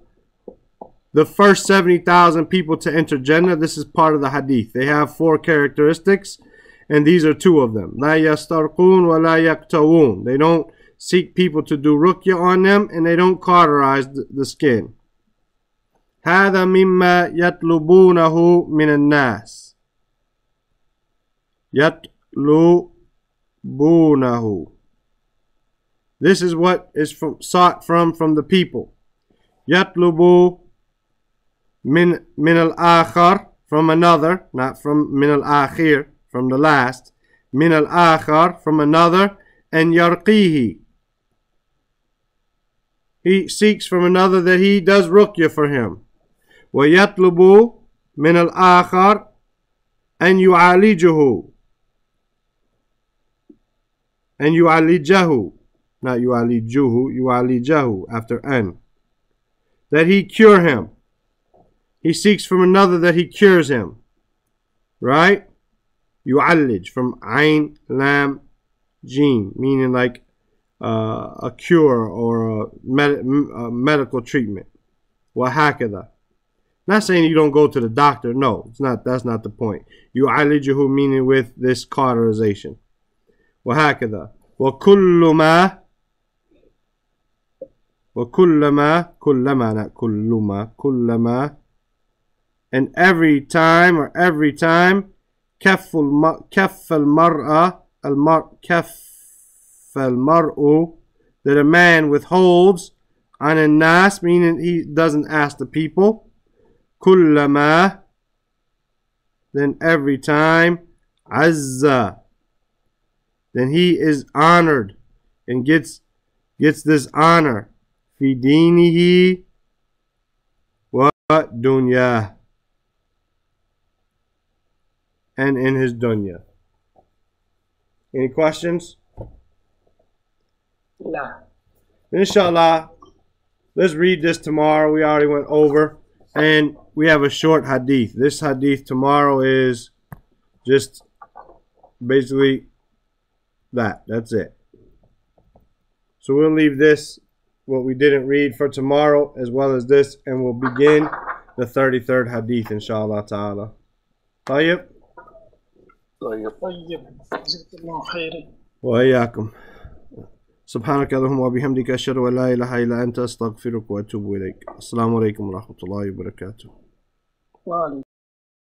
the first 70,000 people to enter Jannah. This is part of the hadith. They have 4 characteristics, and these are 2 of them. La yastarqun wa la yaktawun. They don't seek people to do ruqya on them, and they don't cauterize the skin. هذا مما يطلبونه من الناس. يطلبونه. This is what is sought from the people. يطلب من الآخر, from another, not from من الآخر, from the last. من الآخر, from another. And يرقيه. He seeks from another that he does ruqya for him. ويطلب من الآخر أن يعالجه. And yu'alijahu, not yu'alijuhu, yu'alijahu after an, that he cure him. He seeks from another that he cures him, right? Yu'allij, from ayn, lam, jeen, meaning like a cure or a medical treatment. Wa hakada. Not saying you don't go to the doctor. No, it's not. That's not the point. Yu'alijuhu, meaning with this cauterization. وهكذا وكل ما وكلما not كلما and every time كف المرء that a man withholds عن الناس, meaning he doesn't ask the people. كلما, then every time. عز, then he is honored and gets this honor. في دينه ودنياه, and in his dunya. Any questions? No. Inshallah, let's read this tomorrow. We already went over, and we have a short hadith. This hadith tomorrow is just basically that's it. So we'll leave this, what we didn't read, for tomorrow, as well as this, and we'll begin the 33rd hadith, inshallah ta'ala. طيب. طيب. جزاك الله خير. وإياكم. سبحانك اللهم وبحمدك أشهد أن لا إله إلا أنت أستغفرك وأتوب إليك. السلام عليكم ورحمة الله وبركاته.